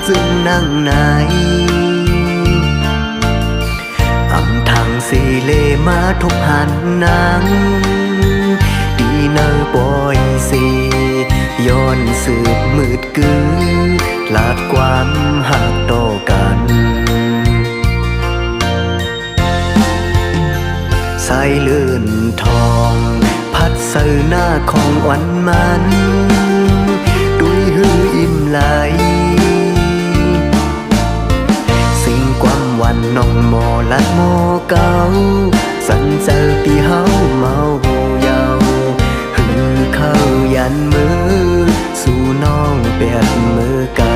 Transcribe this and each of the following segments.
จึงนั่งไหนอำทางสีเลมาทุกหันนางดีเนอปอยสีย้อนสืบมืดกือลาดความหักต่อกันสายเลื่อนทองพัดเสือหน้าของวันมันดุยหืออิ่มไหลสิ่งความวันน้องหมอลัดหมอเก่าสันเจอปีเฮาเมาเยาหือเข้ายันมือสู่น้องเปียดมือไกล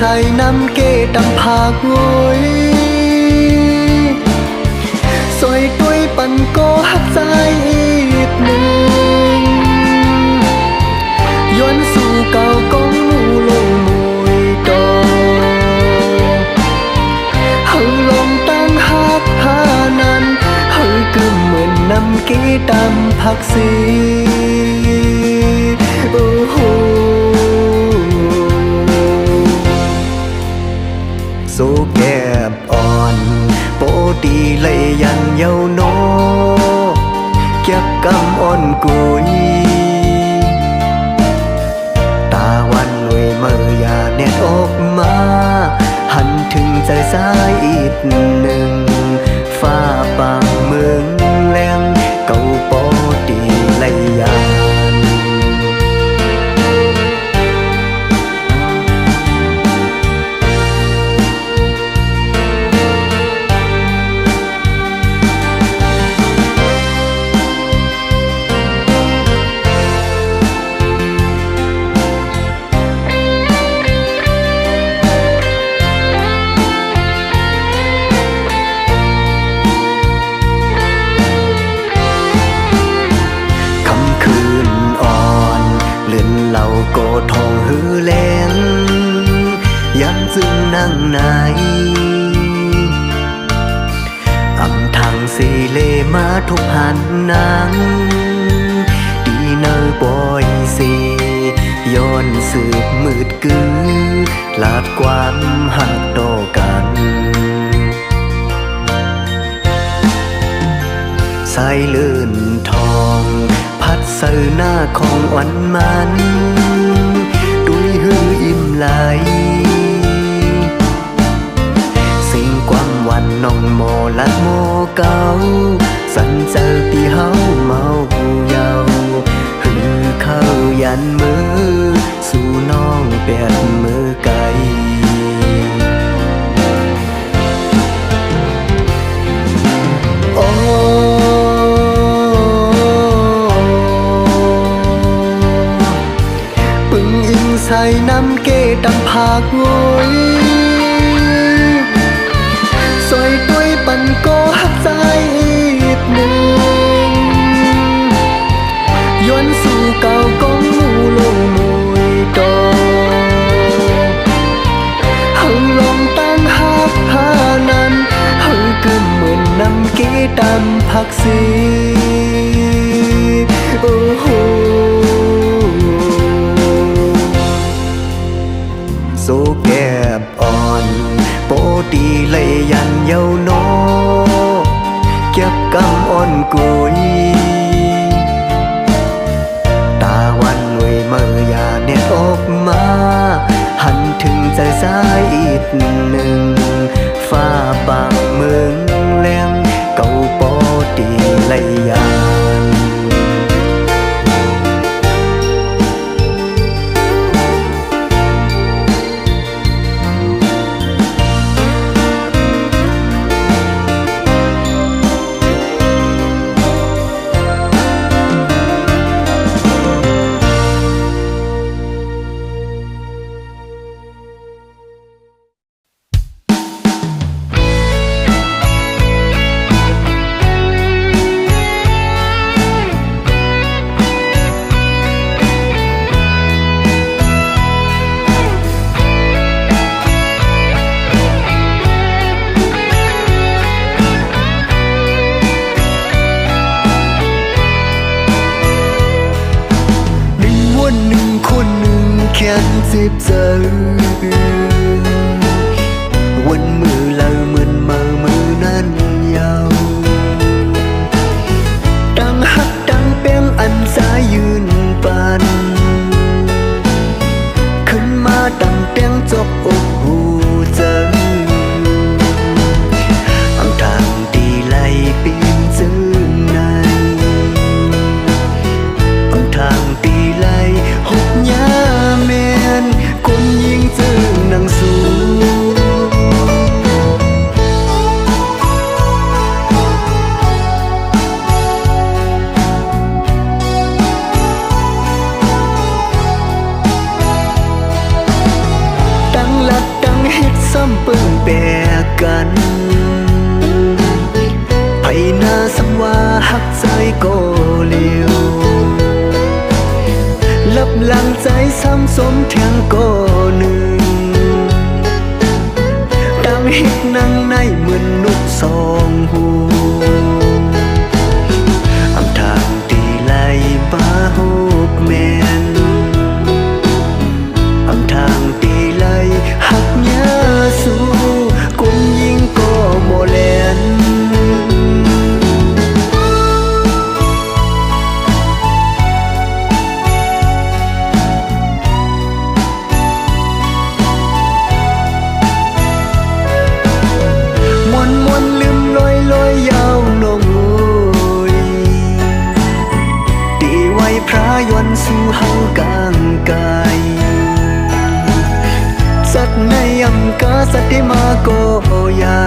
ใส่น้ำเกตำผากงวยสวยตุยปันโกหักใจอีกหนึ่งย้อนสู่เก่ากองมูลงมวยดอเฮาลงตั้งหักหานั้นเฮาก็เหมือนน้ำเกตำผักสีโอ้โหโซแก็บอ่อนโปดีเลยยันเยาโนเก็บกำอ่อนกุยตาวันหน่วยเมื่อยาเน็ตออกมาหันถึงใจสายอีกหนึ่งฟ้าปางเมืองแรงเก่าโปดีเลยยันเราโกทองหือแลงยังจึงนั่งไหนอำทางสีเลมาทุกหันนางดีเนอปอยสีย้อนสืบมืดกือลาดความหักต่อกันสายเลื่อนทองพัดเสือหน้าของวันมันดุยหืออิ่มไหลสิ่งความวันน้องโมลัดโมเก่าสันเจอปีเฮาเมาเยาหือเข้ายันมือสู่น้องเปียดมือไกลใส่น้ำเกตำผากงวยสวยตุยปันโกหักใจอีกหนึ่งย้อนสู่เก่ากองมูลงมวยดอเฮาลองตั้งหักหานั้นเฮาก็เหมือนน้ำเกตำผักสีโอ้โหโซแก็บอ่อนโปดีเลยยันเยาโนเก็บกำอ่อนกุยตาวันหน่วยเมื่อยาเน็ตออกมาหันถึงใจสายอีกหนึ่งฟ้าปางเมืองแรงเก่าโปดีเลยยัน เ สิบเจอวันมือเลอมืนมือนั้นยาวดังฮักดังเปียงอันสายยืนปันขึ้นมาดังเตียงจบอกหูเจออังทางตีไล่ปีนจึงในอังทางตีไล่หกยาเมนคนยิงจึงนังสูซ้ำปึ้งแบกกันไผหน้าสังว่าหักใจก็เลียวลับหลังใจซ้ำสมแทงก็หนึ่งดังฮิตนั่งในเหมือนนุกสองหูอำทางตีไล่บาหูกแมนอำทางตีไล่หักยาสู้กุนยิงก็โมเลนมวนลืมลอยยาวนงยตีไว้พระยวนสู่เฮากลางกายสัตว์ในยำกาสัตว์ที่มาโกยา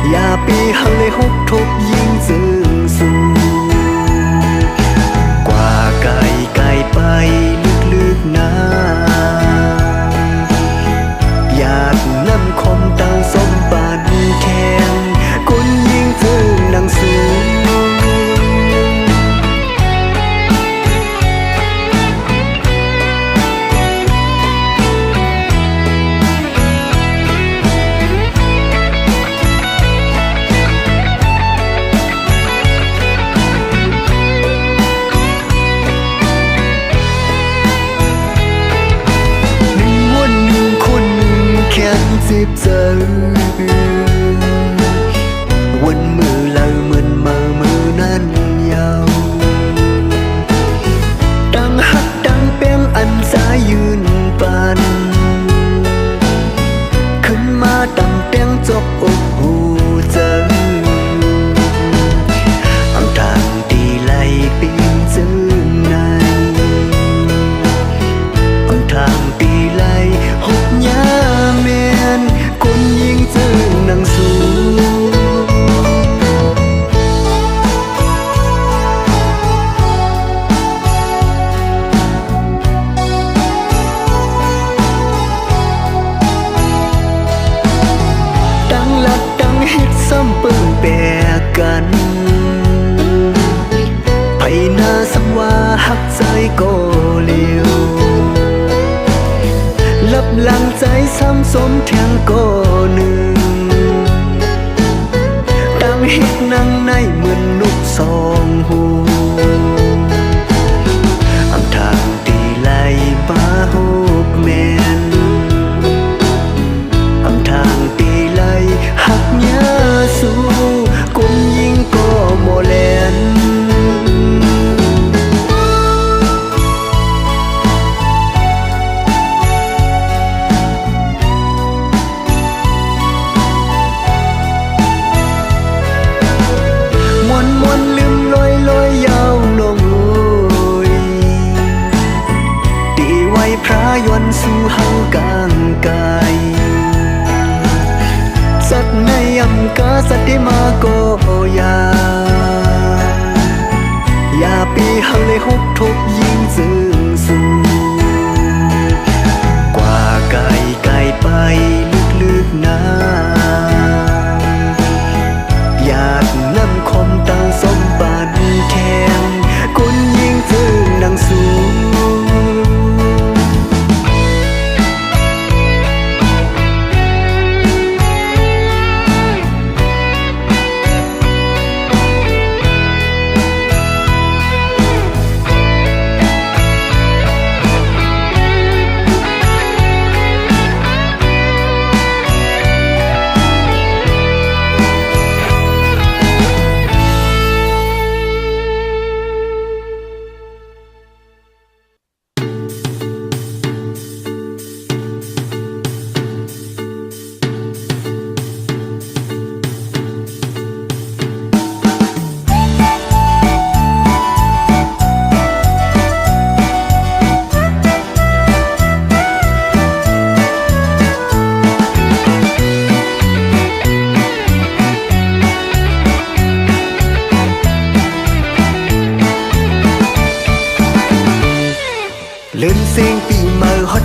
อย่าปีหันเลยหกทุกยิงซึ่งสูกว่าไกลไปลึกๆนาอยากนำคมตั้งสมบัติแทนกุนยิงซึ่งนางสูสิบเจอวันมือเลอมือนั้นยาวดังฮักดังเปียงอันสายยืนปันขึ้นมาดังเตียงจบอกหูเจออังทางตีไล่ปีนจึงในอังทางตีไล่หกยาเมนคนยิงจึงนังสูดังลัดดังฮิตซ้ำปึ้งแบกกันไผหน้าสังว่าหักใจก็เลียวลับหลังใจซ้ำสมแทงก็หนึ่งดังฮิตนั่งในเหมือนนุกสองหูอำทางตีไล่บาหูกแมนอำทางตีไล่หักยาสู้กุนยิงก็โมเลนมวนลืมลอยยาวนงยตีไว้พระยวนสู่เฮากลางกายสัตว์ในยำกาสัตว์ที่มาโกยาอย่าปีหันเลยหกทุกยิงจึงสูกว่าไกลไปลึกๆนาอยากนำคมตั้งสมบัติแทนกุนยิงจึงนังสู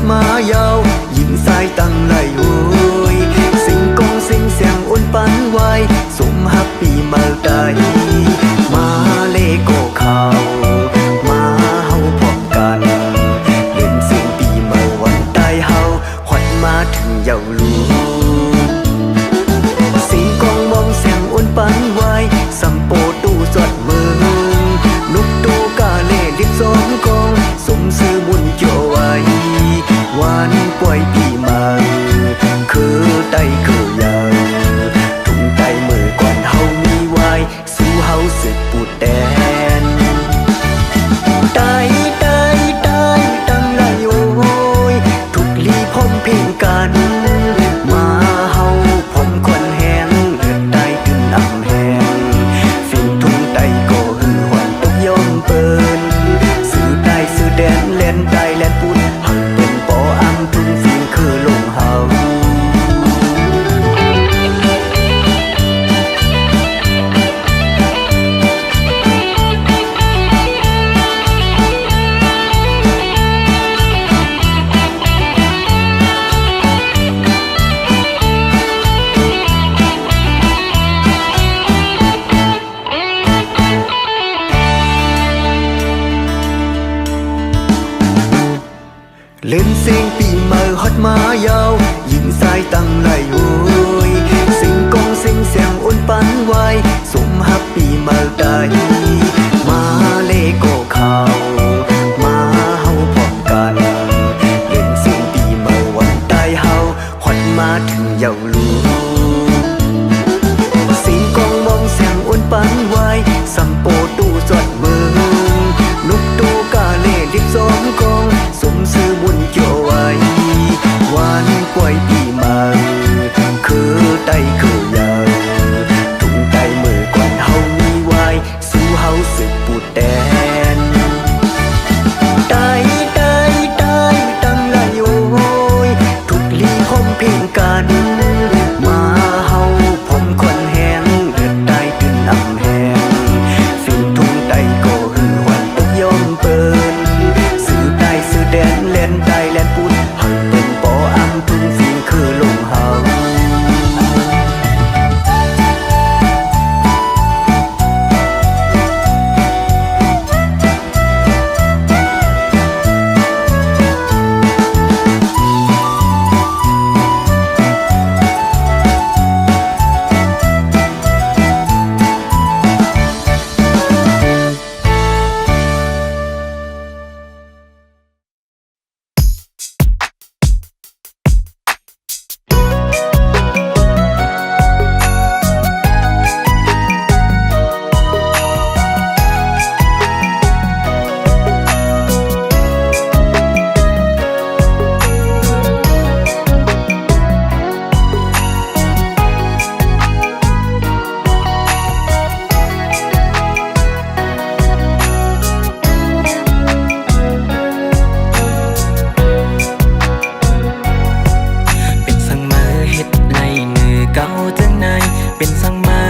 มายาวยิงสายตั้งไหลโอยสิงกองสิงเสียงอุ่นปันไว้สมฮับปีเมื่อใดมาเลโกข่าวมาเฮาพบกันเล่นสิ่งปีเมื่อวันใต้เฮาฮอดมาถึงเยาลูสิงกองมองเสียงอุ่นปันไว้สัมโปตู้จดมือนกตูกาเล่ลิบสองกองสมซื้อบุญโจไว้วันป่วยปีเมื่อคือไตคือยาวทุ่งไตมือก่อนเฮามีไว้สู้เฮาสึกปูดแดนไตตั้งไหลโอยทุกลีพร้อมเพลงกันมาเฮาพร้อมควันแหงเลือดไตขึ้นอ่ำแหงฟิงทุ่งไตก็หือหวันตกย่อมเปิ้นซื้อได้ซื้อแดนแล่นได้แล่นปุดเฮาเป็นปออำทุ่งฟิงคือลงเฮาเล่นเสียงปีเมื่อฮอดมายาวยิงสายตั้งไหลโอยสิงกองสิงเสียงอุ่นปันไว้สมฮับปีเมื่อใดมาเลโกข่าวมาเฮาพบกันเล่นเสียงปีเมื่อวันใต้เฮาฮอดมาถึงเยาลูสิงกองมองเสียงอุ่นปันไว้สัมโปตู้จดมือนกตูกาเล่ลิบสองกองสมซื้อบุญโจไว้วันป่วยปีเมื่อคือไตคือยาวทุ่งไตมือก่อนเฮามีไว้สู้เฮาสึกปูดแดนไตตั้งไหลโอยทุกลีพร้อมเพลงกันมาเฮาพร้อมควันแหงเลือดไตขึ้นอ่ำแหงฟิงทุ่งไตก็หือหวันตกย่อมเปิ้นซื้อได้ซื้อแดนแล่นได้แล่นปุดเฮาเป็นปออำทุ่งฟิงคือลงเฮาเป็นสังมา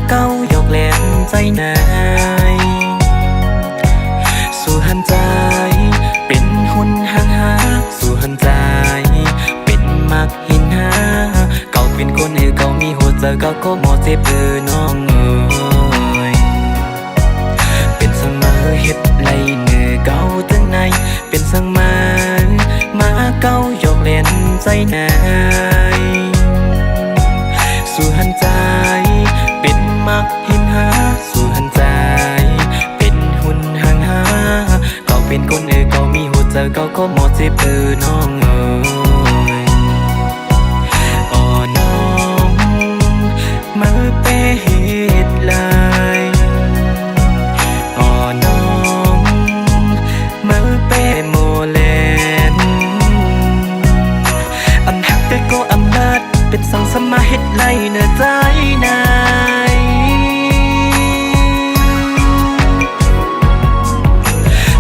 เก้ายกแหลมใจนายสู่หันใจเป็นหุ่นห่างหาสู่หันใจเป็นมักหินหาเก่าเป็นคนเก่ามีหัวใจเก่าก็หมดเจ็บน้องเป็นสังมาเฮ็ดไรเก่าตั้งในเป็นสังมาเก้ายกแหลมใจนายสู่หันใจเป็นมักหินหาสู่หันใจเป็นหุ่นห่างหาเก่าเป็นคนเก่ามีหัวใจเก่าก็หมดเจ็บน้องอ๋อน้องมือเปเหตุลายอ๋อน้องมือเปโมเลนอันหักแต่ก็อำนาจเป็นสังสมาเฮ็ดไรเนื้อใจนาย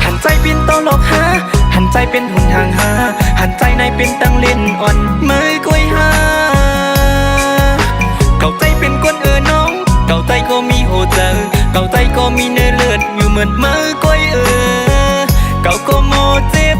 หันใจเป็นโตหลอกหาหันใจเป็นหุ่นห่างหาหันใจในเป็นตังเล่นอ่อนมือกล้วยหาเก่าใจเป็นคนน้องเก่าใจก็มีหัวใจเก่าใจก็มีเนื้อเลือดอยู่เหมือนมือกล้วยเก่าก็โมเจ็บ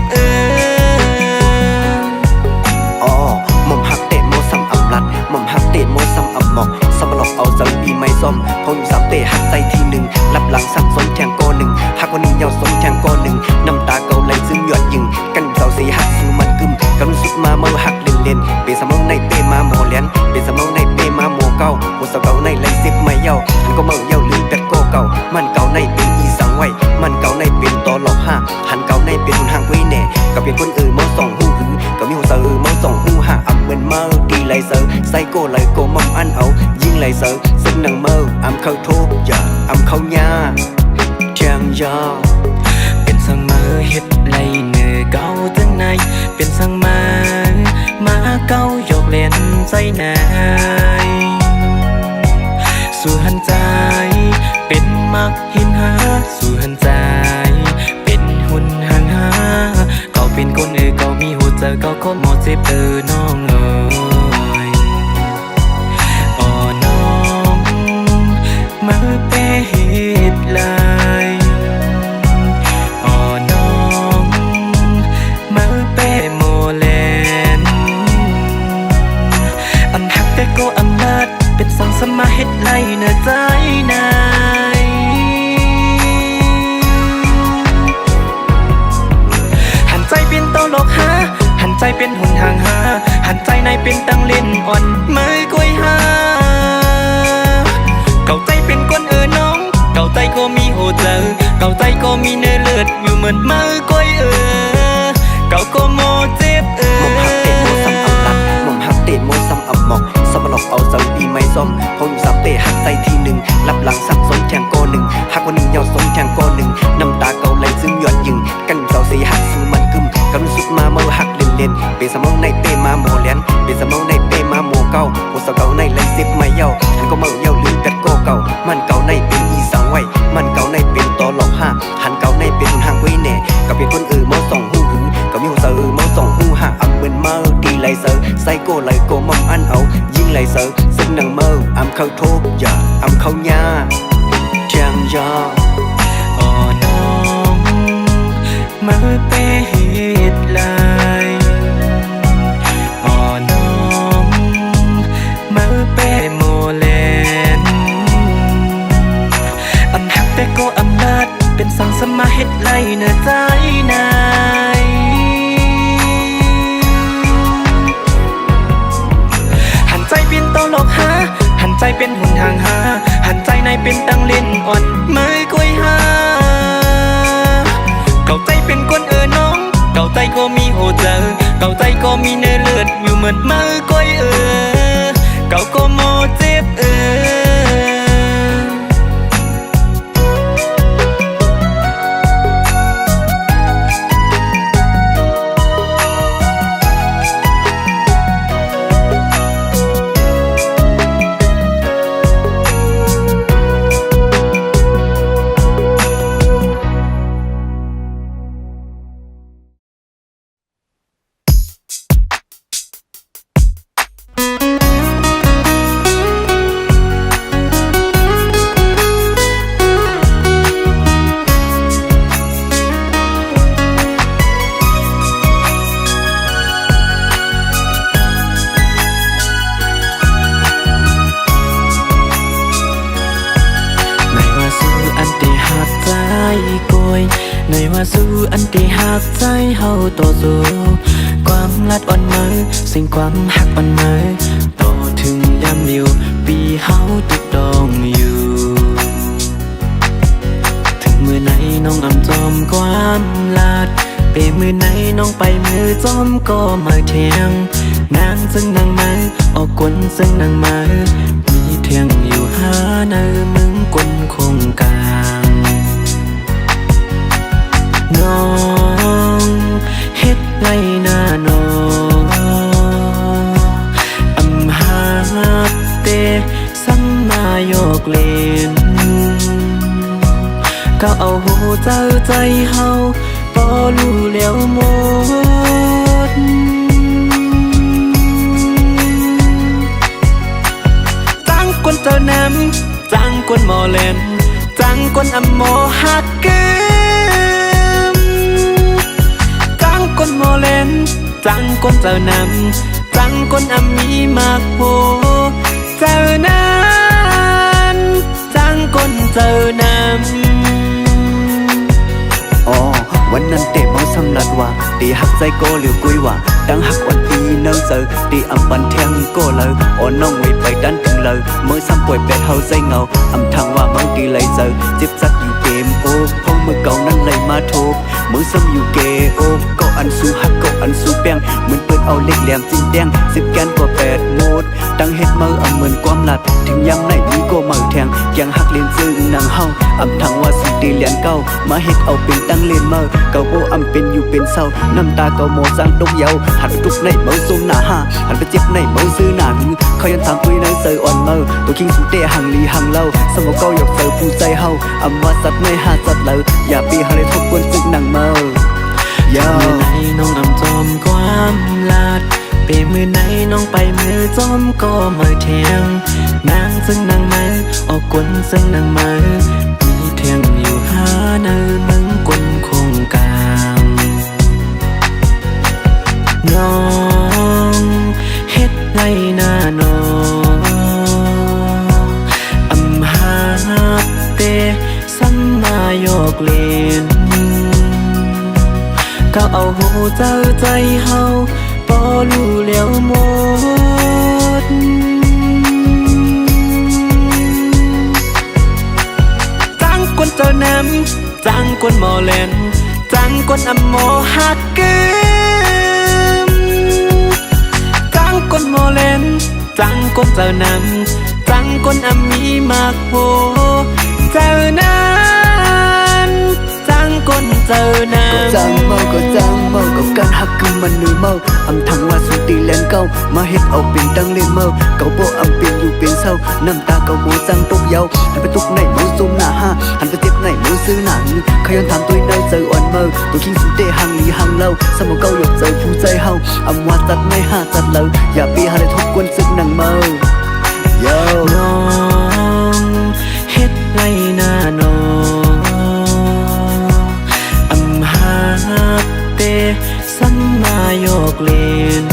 ก้อนหนึ่งน้ำตาเก่าไหลซึมหยดยิงกันเสาสีหักสู้มันกึมกำลังสุดมาเมื่อหักเล่นเป็นสมองในเปมาโมเลียนเป็นสมองในเปมาโมเก่าหัวสาวเก่าในไหลซิบไม่เย้ามันก็เมื่อเย้าลืมแต่โกเก่ามันเก่าในเป็นอีสังไว้มันเก่าในเป็นตอหลอกห้าหันเก่าในเป็นหุ่นห่างไว้แน่ก็เป็นคนอื่นมองส่องหูหือก็มีหัวเสือมองส่องหูหาอับเหมือนเมื่อดีไหลเสือไซโก้ไหลโกมอมอันเอายิงไหลเสือซึ่งหนังเมื่ออำเข้าโทษอย่าอำเข้ายาเจียงยาเป็นสังมือเฮ็ดไรเนื้อเก่าจังในเป็นสังมาเก่าโยกเล่นใจนายสู่หันใจเป็นมักหินหาสู่หันใจเป็นหุ่นห่างหาเขาเป็นคนเขามีหัวใจเขาก็หมดเจ็บน้องอ๋อน้องมาเปเหตุลายอ๋อน้องมาเปโมเลนอันหักแต่ก็อำนาจเป็นสังสมาเฮ็ดไรเนื้อใจนายหันใจเป็นโตโลกหาหันใจเป็นหุ่นห่างหาหันใจในเป็นตังเล่นอ่อนมือกล้วยหาเก่าใจเป็นคนน้องเก่าใจก็มีโหเจอเก่าใจก็มีเนื้อเลือดอยู่เหมือนมือกล้วยเก่าก็โมเจ็บหม่อมหักเตะโมซ้ำอับหมอกสมหลอกเอาเสาดีไม่ส้มพงสามเตะหักใจทีหนึ่งรับหลังสับสนแทงโกหนึ่งหักวันหนึ่งยาวสนแทงโกหนึ่งน้ำตาเก่าไหลซึมหยดยิงกันเสาสีหักสู้มันกึมกำลังสุดมาเมื่อหักเล่นเป็นสมองในเปมาโมเลียนเป็นสมองในเปมาโมเก่าหัวสาวเก่าในไหลซิบไม่เย้าหันก็เมื่อเย้าลืมกัดโกเก่ามันเก่าในเป็นอีสังไว้มันเก่าในเป็นตอหลอกห้าหันเก่าในเป็นหุ่นห่างไว้แน่ก็เป็นคนมองส่องหูหือก็มีหัวเสือมองส่องหูหาอับเหมือนเมื่อดีไหลเสือไซโก้ไหลโกมอมอันเอายิงไหลเสือซึ่งหนังเมื่ออำเข้าโทษอย่าอำเข้ายาเจียงยาอ๋อน้องมาเปเหตุลายอ๋อน้องมาเปโมเลนอันหักแต่ก็อำนาจเป็นสังสมาเฮ็ดไรเนื้อใจนายหันใจเป็นโตโลกหาหันใจเป็นหุ่นห่างหาหันใจในเป็นตังเล่นอ่อนมือกล้วยหาเก่าใจเป็นคนน้องเก่าใจก็มีโหเจอเก่าใจก็มีเนื้อเลือดอยู่เหมือนมือกล้วยเก่าก็โมเจ็บในว่าสู้อันที่หักใจเฮาต่อสู้ความลัดอ่อนมือสิ่งความหักอ่อนมือต่อถึงยามลิวปีเฮาติดดองอยู่ถึงมือไหนน้องอำจอมความลัดเปมือไหนน้องไปมือจอมก็มาเทียงนางซึ่งนางมาออกกวนซึ่งนางมามีเทียงอยู่หาเนื้อมึงกวนคงกาน้องเฮ็ดไรหน้าน้องอำหาเตสังมาโยกเล่นก็เอาหูเจ้าใจเฮาปอรู้แล้วหมดจังคนเจ้าน้ำจังคนหมอเล่นจังคนอำโมหักเกคนโมเลนจังคนเจ้านำจังคนอำมีมากโหเจ้านั้นจังคนเจ้านำอ๋อ วันนั้นเตะเมาสำลัดว่าตีหักใจโกเหลียวกุยว่าดังหักวันปีเนิ่งเจอตีอำบันเทียงโกเลยอ่อนน้องไว้ไปดันตึงเลยเมื่อซ้ำป่วยเป็ดเฮาใจเงาอำทางว่าเมาตีเลยเจอจิบจักอยู่เกมโอ้พงมือเก่านั้นเลยมาทุบมือซ้ำอยู่เกโอ้ก็อันสู้หักก็อันสู้แป้งเหมือนเปิดเอาเล็กแหลมจิ้มแดง10 แกนกว่า8 โมดดังเฮ็ดเมื่อเหมือนความหลัดถึงยำไหนนี้ก็เมื่อแทงยังหักเลียนซึ้งนางเฮาอำทางว่าสุตีเลียนเก้ามาเฮ็ดเอาเป็นตั้งเลียนเมื่อเก่าโบอำเป็นอยู่เป็นเศร้าน้ำตาเก่าโมสร้างตกเยาหันทุกในเมื่อซุ่มหน้าห้าหันไปเจ็บในเมื่อซื้อหน้าหึเขายังถามคุยในเซอร์อ่อนเมื่อตัวคิงสุเตะหังลีหังเล่าสมองเก่าหยอกเซอร์ผู้ใจเฮาอำว่าสัตว์ในหาสัตว์เลยอย่าปีหาได้ทบกวนซึกนางเมื่อยา มือไหนน้องอำจอมความลาดเปมือไหนน้องไปมือจอมก็มาแทงนางซึ่งนางมาออกกวนซึ่งนางมามีเทียงอยู่หาเนื้อมึงกวนคงกลางน้องเฮ็ดไรหน้าน้องอำหาเตสัมมาโยกเล่นก็เอาหูเจ้าใจเฮาปอรู้แล้วหมดจังคนเจ้าน้ำจังคนหมอเล่นจังคนอำหมอหักเกิมจังคนหมอเล่นจังคนเจ้าน้ำจังคนอำมีมากโพเจ้านั้นจังคนเจ้าน้ำ ก็จังเมาก็การหักคือมันเหนื่อยเมาอำทางว่าสุตีแลนเก้ามาเฮ็ดเอาเป็นตั้งเล่นเมาเก่าโบอำเป็นอยู่เป็นเศร้าน้ำตาเก่าโมจังตกเยาหันไปตุกในเมาซุ่มหน้าห้าหันไปเจ็บในเมาซื้อหนังขยันถามตัวในเจออ่อนเมาตัวคิงสุเตะหังลีหังเล่าสมองเก่าหยกเจอผู้ใจเฮาอำว่าจัดในห้าจัดเลยอย่าปีหาได้ทบกวนซึกนางเมาโย น้องเฮ็ดไรหน้าน้องอำหาเตสัมมาโยกเล่น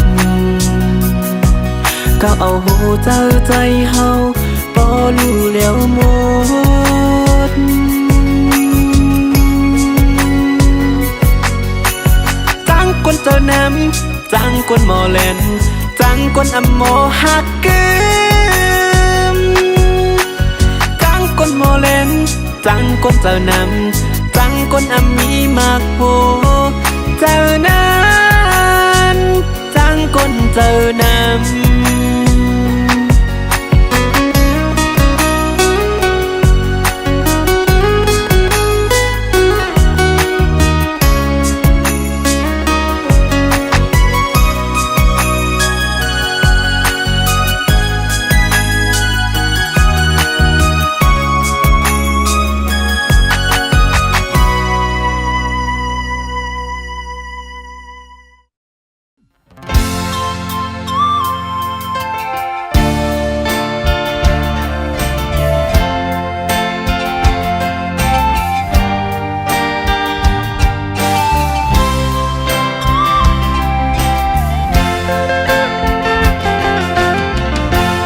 ก็เอาหูเจ้าใจเฮาปอรู้แล้วหมดจังคนเจ้าน้ำจังคนหมอเล่นจังคนอำหมอหักเกิมจังคนหมอเล่นจังคนเจ้าน้ำจังคนอำมีมากโพเจ้านั้นจังคนเจ้าน้ำ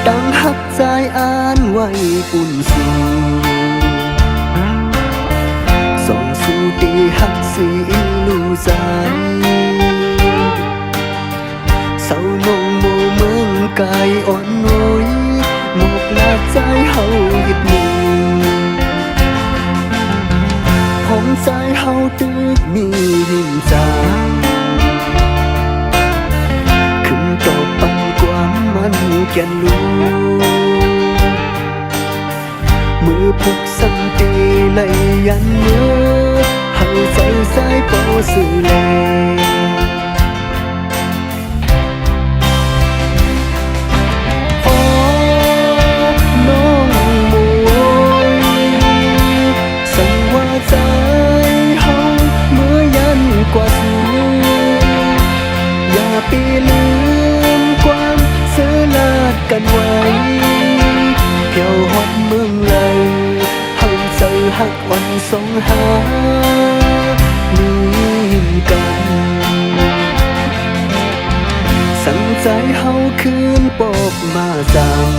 ดังหักใจอ่านไว้ปุ่นสู่ส่งสู่ตีหักสีลูใจเศร้านงโมเมืองกายอ่อนน้อยหมกลาใจเฮายึดมือผมใจเฮาตึกมีหิมจางขึ้นต่อปันความมันแก่นลูมือพุกสังตีไหลยันเมื่อเฮาใจสายเป่าสื่อแลโอ้น้องมวยสั่งว่าใจเฮาเมื่อยันกว่าสูอย่าปีลืมความเสือลาดกันไว้เพียวฮอดเมืองเลยหังเจอหักวันสงหามีกันสั่งใจเฮาคืนปอกมาสั่ง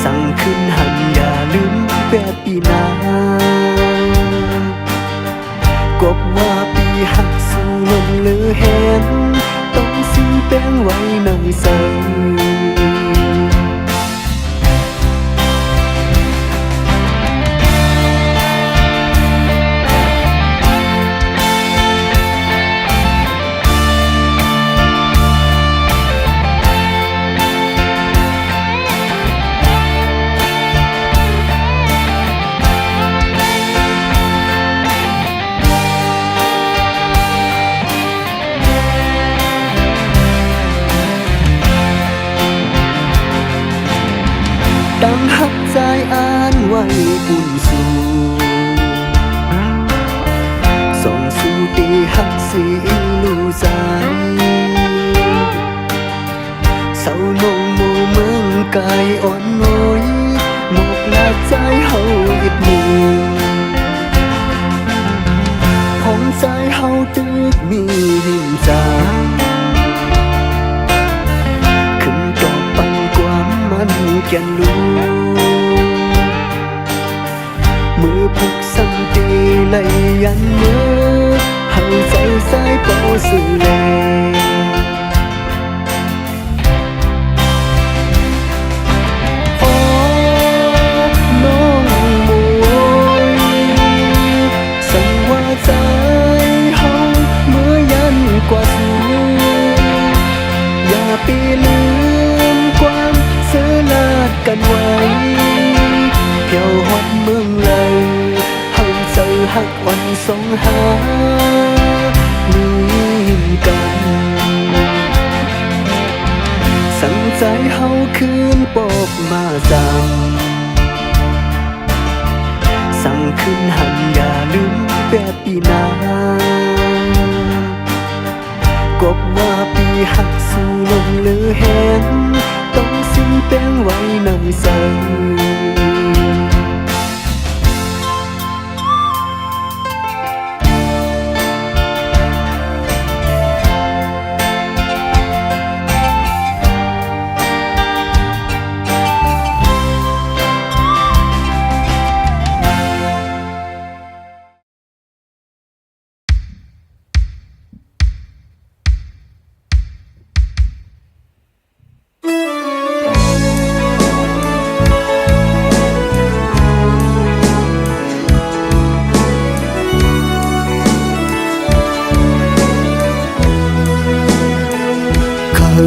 สั่งคืนหันอย่าลืมแบบปีนา กบว่าปีหักสู่ลมเหลือแหนต้องสิ้นแป้งไว้ในใสดังหักใจอ่านไว้อุ่นสู่ส่งสู่ตีหักสีลูใจเศร้านงหมู่เมืองกายอ่อนน้อยหมกหลากใจเฮาอิดมือผมใจเฮาตึกมีหิมจางขึ้นต่อปังความมันแก่นลูมือผูกสังตีไหลยันมือเฮาใจสายเป่าสื่อแลโอ้น้องมวยสั่งว่าใจเฮาเมื่อยันกว่าสูอย่าปีลืมความเสือลาดกันไว้เที่ยวฮอดเมืองเลยเฮาเจอหักวันสงหามีกันสั่งใจเฮาคืนปอกมาจังสั่งคืนหันอย่าลืมแบบปีหน้ากบว่าปีหักสู่ลมเหลือแหนต้องสิ้นแป้งไว้ในใส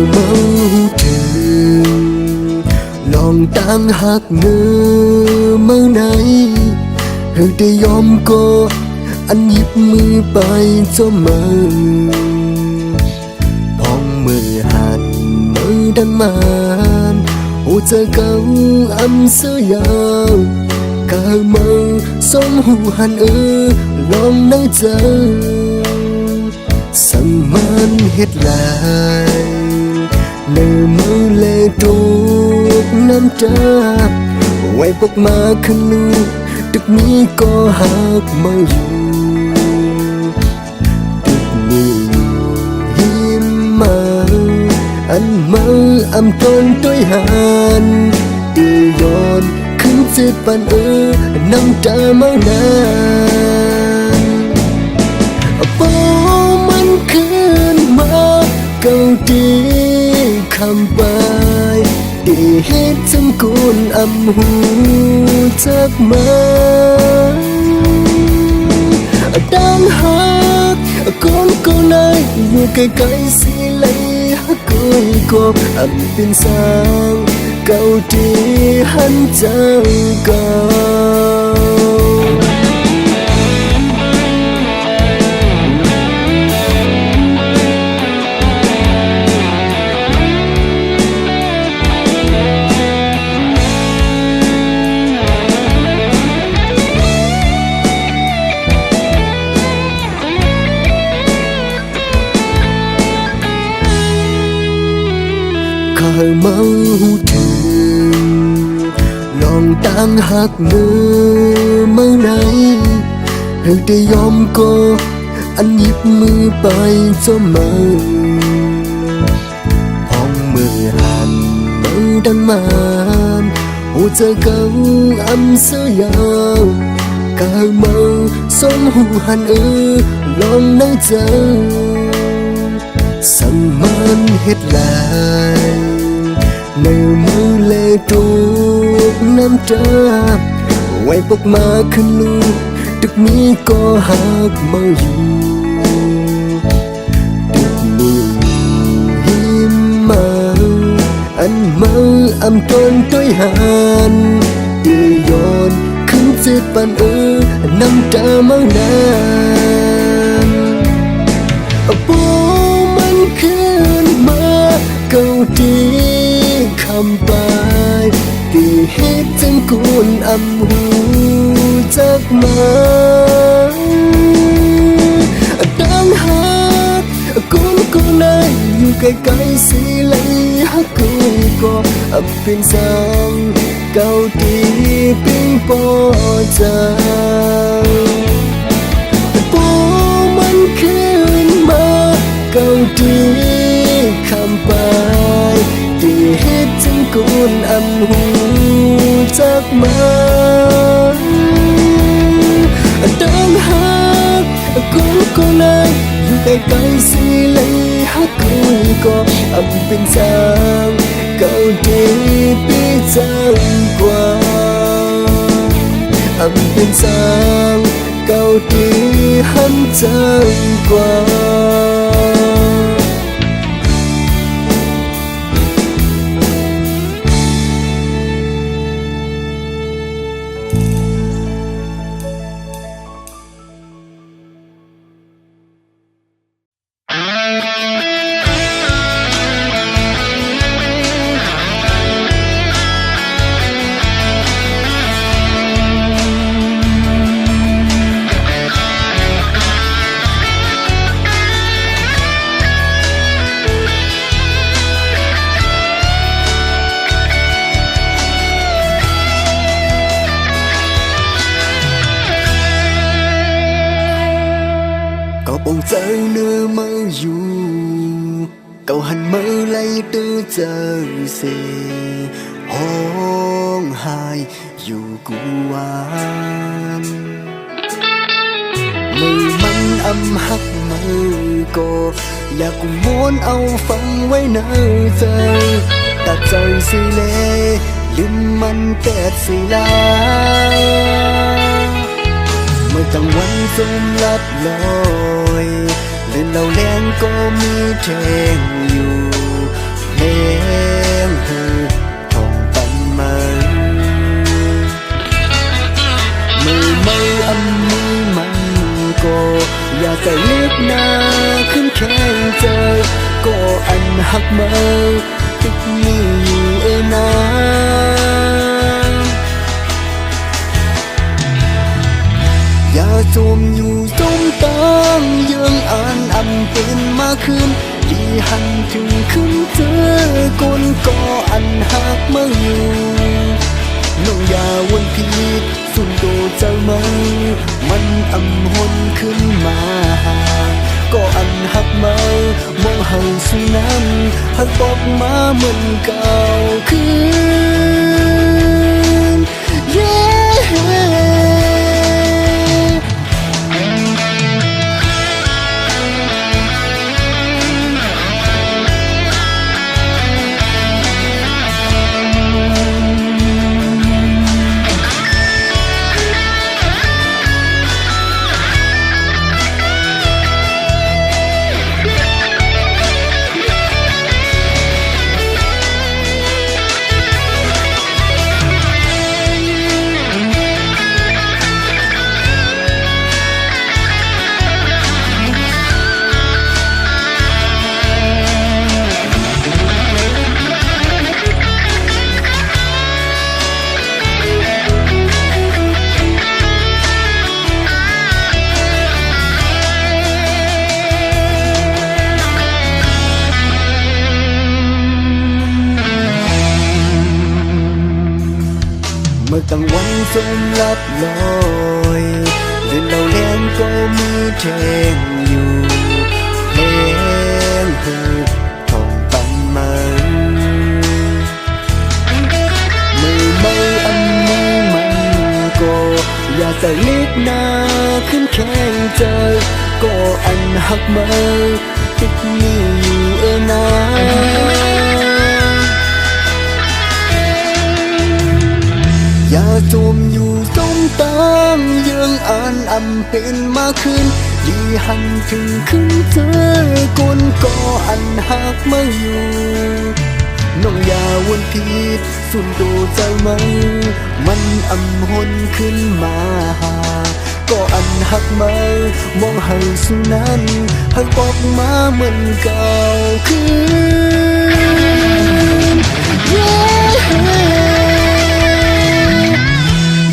เมาถึงลองตั้งหักเนื้อเมื่อไหนหรือได้ยอมก็อันหยิบมือไปจมมือพองมือหันมือดังมานหูเจอเก่าอำเสียยาวกาเมาสมหูหันลองนั่งเจอสั่งมันเฮ็ดลายในมือเลทุกน้ำตาไว้ปกมาขึ้นลูกตึกนี้ก็หักมาอยู่ตึกนี้หิมมาอันมาอำตนด้วยหันตีย้อนขึ้นจิตปันน้ำตามานานโป้มันขึ้นมาเก่าดีคำไปดีเหตุจำกุนอำหูจากมาดังหักคนก็นายอยู่ไกลๆสิเลยหักกุยกบอำเป็นสางเก่าดีหันเจ้าเก่าเมาถึงลองตั้งหักเนื้อเมื่อไหนหรือได้ยอมก็อันหยิบมือไปจมมือพองมือหันมือดังมานหูเจอเก่าอำเสียยาวกาเมาส มหูหันลองในใจสั่งมันเฮ็ดลายในมือเลตูกน้ำตาไว้ปกมาขึ้นลูกตึกนี้ก็หักเมาอยู่ตึกนี้หิมมาอันเมาอำต้นต้อยหันตีย้อนขึ้นเจ็ดปันน้ำตาเมานานปูมันขึ้นมาเก่าดีคำไปตีเฮ็ดจังกุนอำหูจักมาดังหักกุนได้อยู่ไกลๆสิเลยฮักกูก็เป็นสังเก่าดีปิ้งปอใจปูมันขึ้นมาเก่าดีคำไปตีเฮ็ดจังกุนอำหูจักมาดังหักกุนได้อยู่ไกลๆสิเลยฮักกูก็เป็นสังเก่าดีปีจังกว่าเป็นสังเก่าดีหันจังกว่าbông trời nơi mơ dù cậu hành mơ lấy tư giờ gì hôn hai dù cụ an mơ măng âm hắc mơ cô và cùng muốn âu phăng với nơi trời ta trời xì lêลืมมันเกิดสิลาเมื่อกลางวันซุ่มลับลอยเล่นเหล่าแรงก็มีเพลงอยู่เพลงฮือทองปันมันมือไม่อันมือมันก็อย่าใจเล็กหน้าขึ้นแข่งใจก็อันหักเมาติดมีอยู่นาอย่าจมอยู่จมต้องยังอ่านอำเป็นมาคืนที่หันถึงขึ้นเจอคนก็อันหักมาอยู่น้องอย่าวนผิดสุนโดเจ้ามันอำหนขึ้นมาก็อันหักเมามองหังสุน้ำหักบอกมาเหมือนเก่าคืนเย้เมื่อกลางวันจมลับลอยเล่นเหล่าแรงก็มีเพลงอยู่เพลงฮือทองปันมันมือไม่อันมือมันก็อย่าใส่เล็กหน้า ขึ้นแข่งใจก็อันหักมาติดมีอยู่นา อย่าจมอยู่ต้มตามยังอ่านอำเป็นมาขึ้นดีหันถึงขึ้นเจอกนก็อันหักมาอยู่น้องอย่าวนผิดสุนดูใจมันอำหนขึ้นมาหาก็อันหักมามองให้สุนั้นให้ออกมาเหมือนเก่าคือ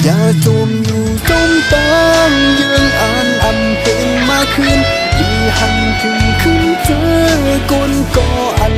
อย่าจมอยู่จมตามยังอ่านอำเป็นมาขึ้นดีหันถึงขึ้นเจอกนก็อัน